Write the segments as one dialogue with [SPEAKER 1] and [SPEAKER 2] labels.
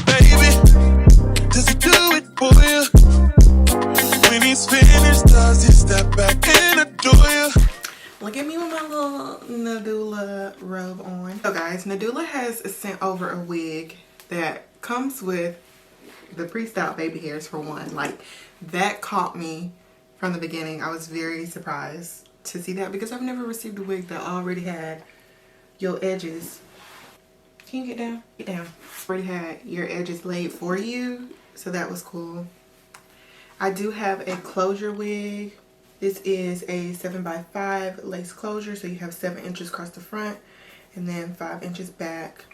[SPEAKER 1] Baby, does he do it for you? When he's finished, does he step back and adore you?
[SPEAKER 2] Look at me with my little Nadula robe on. So guys, Nadula has sent over a wig that comes with the pre-styled baby hairs for one. Like, that caught me from the beginning. I was very surprised to see that because I've never received a wig that already had your edges. Can you get down? Get down. Already had your edges laid for you. So that was cool. I do have a closure wig. This is a 7x5 lace closure, so you have 7 inches across the front and then 5 inches back.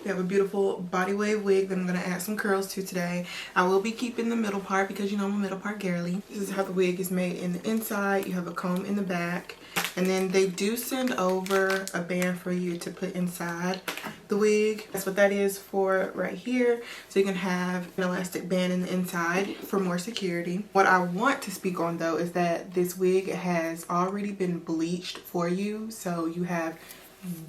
[SPEAKER 2] We have a beautiful body wave wig that I'm going to add some curls to today. I will be keeping the middle part because you know I'm a middle part girly. This is how the wig is made in the inside. You have a comb in the back, and then they do send over a band for you to put inside the wig. That's what that is for right here. So you can have an elastic band in the inside for more security. What I want to speak on though is that this wig has already been bleached for you, so you have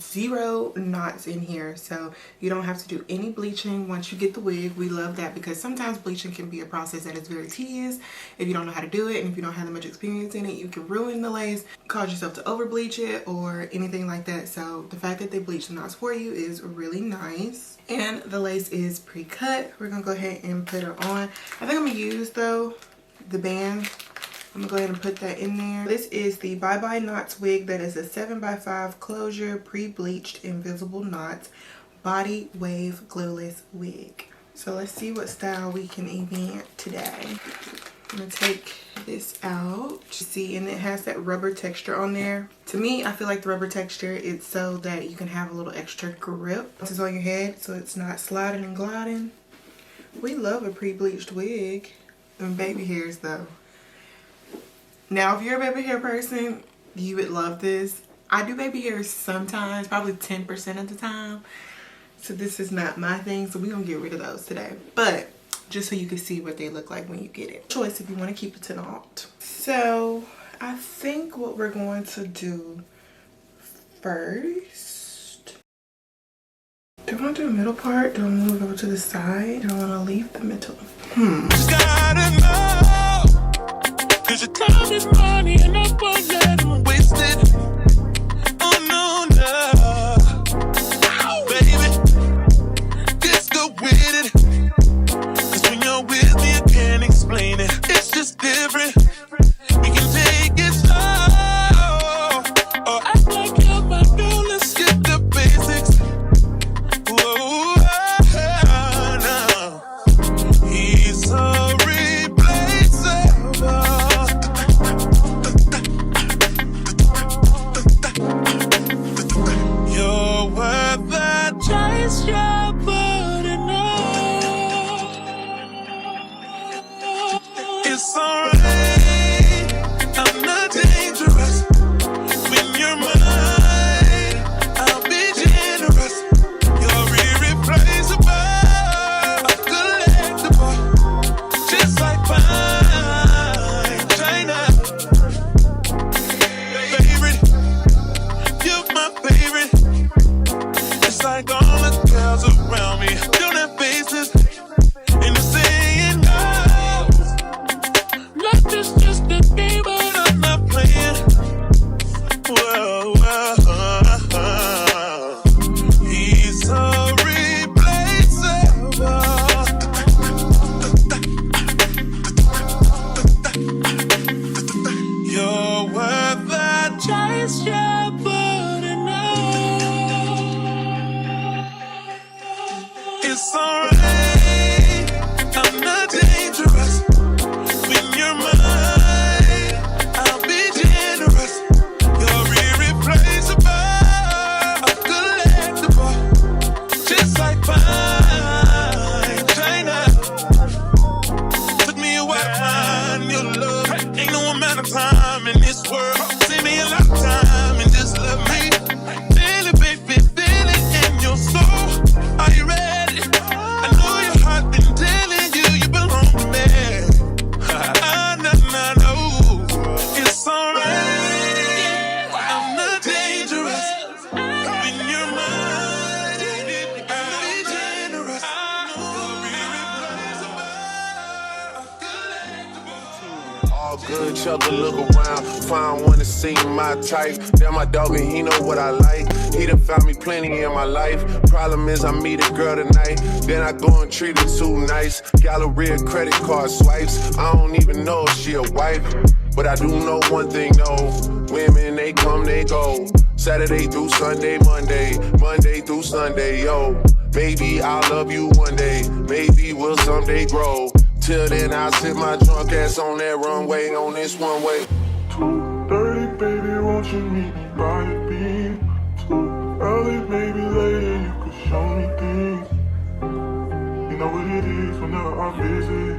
[SPEAKER 2] 0 knots in here, so you don't have to do any bleaching once you get the wig. We love that because sometimes bleaching can be a process that is very tedious if you don't know how to do it, and if you don't have that much experience in it, you can ruin the lace, cause yourself to over bleach it or anything like that. So the fact that they bleach the knots for you is really nice, and the lace is pre-cut. We're gonna go ahead and put her on. I think I'm gonna use though the band. I'm gonna go ahead and put that in there. This is the Bye Bye Knots wig that is a 7x5 closure, pre-bleached, invisible knots, body wave glueless wig. So let's see what style we can event today. I'm gonna take this out. See, and it has that rubber texture on there. To me, I feel like the rubber texture is so that you can have a little extra grip. This is on your head so it's not sliding and gliding. We love a pre-bleached wig. And baby hairs though. Now, if you're a baby hair person, you would love this. I do baby hairs sometimes, probably 10% of the time. So this is not my thing, so we're gonna get rid of those today. But just so you can see what they look like when you get it. Choice if you want to keep it to naught. So I think what we're going to do first. Do I want to do the middle part? Do I move over to the side? Do I want to leave the middle?
[SPEAKER 1] Just gotta know, 'cause your time is money and I won't let them waste it. Oh no, no. Baby, just go with it. 'Cause when you're with me, I can't explain it. It's just different. We can take it slow, or act like you're my girl. Let's skip the basics. Whoa, no. He's so replaceable. You're worth the chase you're putting on. It's alright, I'm not dangerous. When you're mine, I'll be generous. You're irreplaceable, a collectible, just like fine china. Favorite, you're my favorite. It's like all the girls around me don't have faces, and the saying goes, life is just a game, but I'm not playing. Whoa, whoa, he's so replaceable. You're worth the chase you're putting on. It's alright, I'm not dangerous. When you're mine, I'll be generous. You're irreplaceable, a collectible, just like fine china. Took me a while to find your love. Ain't no amount of time in this world. Save me a lot of time and just love me. Feel it, baby, feel it in your soul. Are you ready? I know Talk good, chuckle, look around. Find one to see my type. Damn, my dog, and he know what I like. He done found me plenty in my life. Problem is, I meet a girl tonight. Then I go and treat her too nice. Galleria credit card swipes. I don't even know if she a wife. But I do know one thing, though. Women, they come, they go. Saturday through Sunday, Monday through Sunday, yo. Maybe I'll love you one day. Maybe we'll someday grow. Till then, I'll sit my drunk ass on that runway, on this one way.
[SPEAKER 3] 2:30, baby, won't you meet me by the beam? Too early, maybe later, you could show me things. You know what it is whenever I visit.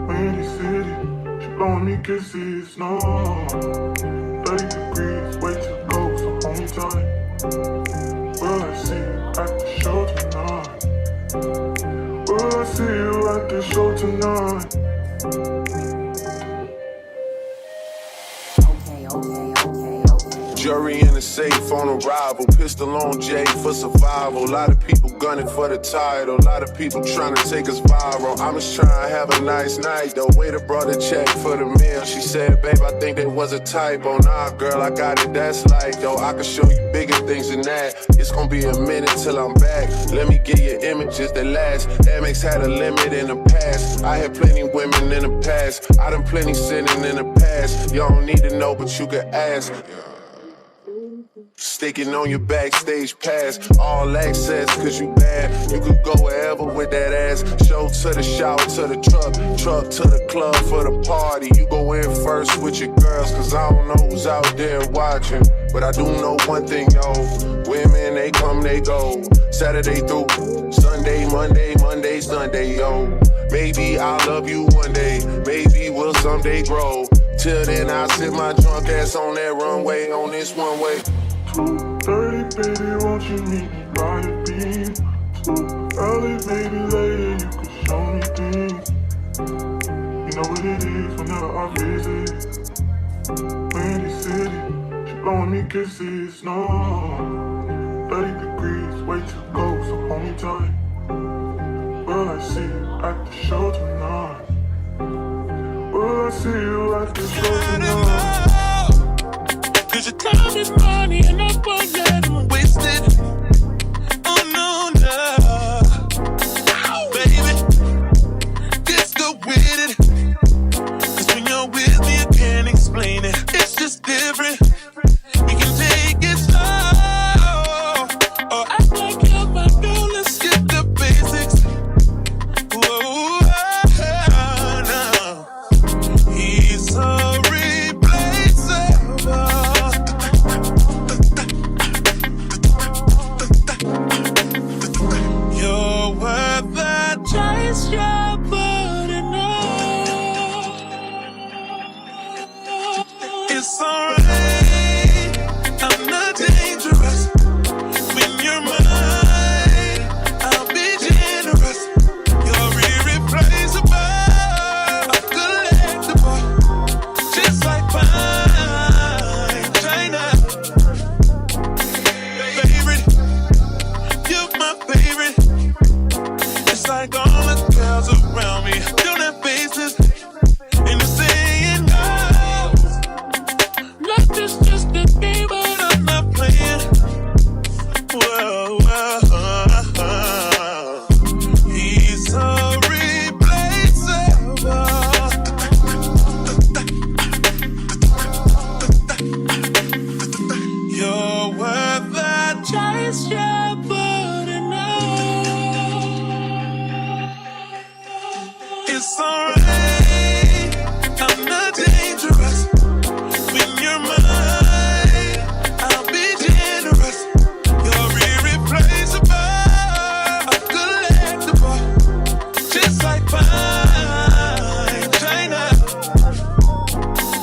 [SPEAKER 3] Windy City, she blowing me kisses, no. 30 degrees, way too cold, so hold me tight. Will I see you at the show tonight? Will I see you at the show tonight?
[SPEAKER 1] Jury in the safe on arrival. Pistol on Jay for survival. A lot of people gunning for the title. A lot of people trying to take us viral. I'm just trying to have a nice night. The waiter brought a check for the meal. She said, babe, I think there was a typo. Nah, girl, I got it, that's like, though. I can show you bigger things than that. It's gonna be a minute till I'm back. Let me get you images that last. Amex had a limit in the past. I had plenty women in the past. I done plenty sinning in the past. You don't need to know, but you can ask. Sticking on your backstage pass, all access, cause you bad. You could go wherever with that ass. Show to the shower, to the truck to the club for the party. You go in first with your girls, cause I don't know who's out there watching. But I do know one thing, yo. Women, they come, they go. Saturday through Sunday, Monday, Sunday, yo. Maybe I'll love you one day. Maybe we'll someday grow. Till then, I'll sit my drunk ass on that runway, on this one way.
[SPEAKER 3] 2:30, baby, won't you meet me by the beam? Too early, maybe later, you could show me things. You know what it is whenever I visit. Windy City, she blowing me kisses, no. 30 degrees, way too cold, so hold me tight. Will I see you at the show tonight? Will I see you at the show tonight?
[SPEAKER 1] Cause your time is money and I won't let them waste it. Oh no, no. Baby, just go with it. Cause when you're with me, I can't explain it. It's just different. We can take it slow. Or act like you're my girl, let's get the basics. Whoa, no. He's so replaceable. Chase your body now. It's alright, I'm not dangerous. When you're mine, I'll be generous. You're irreplaceable, collectible, just like fine China. Favorite, you're my favorite. It's like all the girls around me don't have faces, and they're saying no. Life is just a game, but I'm not playing. Whoa, whoa. He's so replaceable. You're worth the chase, your body now. It's alright, I'm not dangerous. When you're mine, I'll be generous. You're irreplaceable, collectible, just like fine China.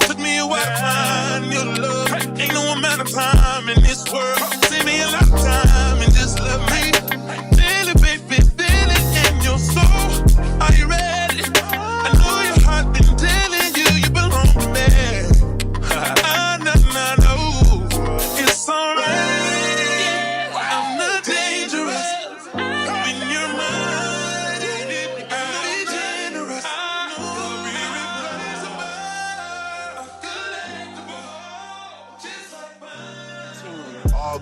[SPEAKER 1] Took me a while to find your love. Ain't no amount of time in this world. Save me a lot of time and just love me. Feel it, baby, feel it in your soul. Are you ready?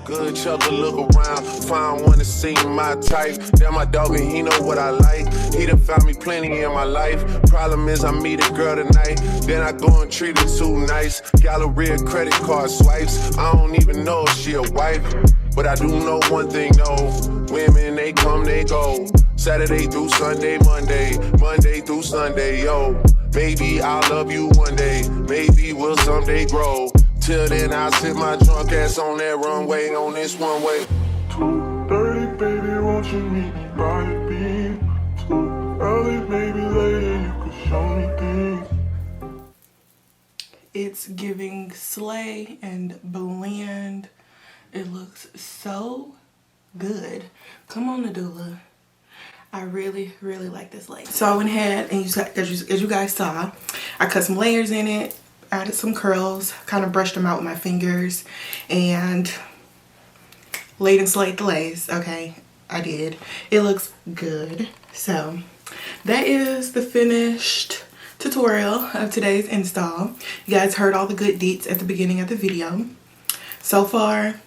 [SPEAKER 1] good, chuck a look around. Find one that seem my type. Damn, my dog and he know what I like. He done found me plenty in my life. Problem is I meet a girl tonight, then I go and treat her too nice. Galleria credit card swipes. I don't even know if she a wife, but I do know one thing though. Women, they come, they go. Saturday through Sunday, Monday through Sunday, yo. Maybe I'll love you one day, maybe we'll someday grow. Till then, I'll sit my drunk ass on that runway, on this one way.
[SPEAKER 3] 2:30, baby, won't you meet me by the beam? Too early, maybe later, you could show me things.
[SPEAKER 2] It's giving slay and blend. It looks so good. Come on, Nadula. I really, really like this lace. So I went ahead and as you guys saw, I cut some layers in it, added some curls, kind of brushed them out with my fingers, and laid and slayed the lace. Okay, I did. It looks good. So that is the finished tutorial of today's install. You guys heard all the good deets at the beginning of the video. So far,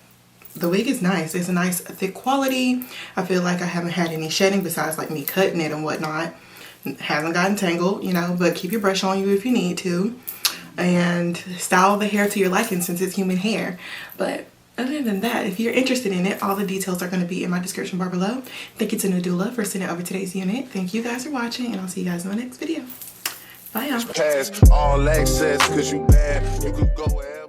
[SPEAKER 2] the wig is nice. It's a nice thick quality. I feel like I haven't had any shedding besides like me cutting it and whatnot. Hasn't gotten tangled, you know, but keep your brush on you if you need to. And style the hair to your liking since it's human hair. But other than that, if you're interested in it, all the details are going to be in my description bar below. Thank you to Nadula for sending over today's unit. Thank you guys for watching, and I'll see you guys in my next video. Bye, y'all.
[SPEAKER 1] Pass all access, cause you bad, you could go wherever.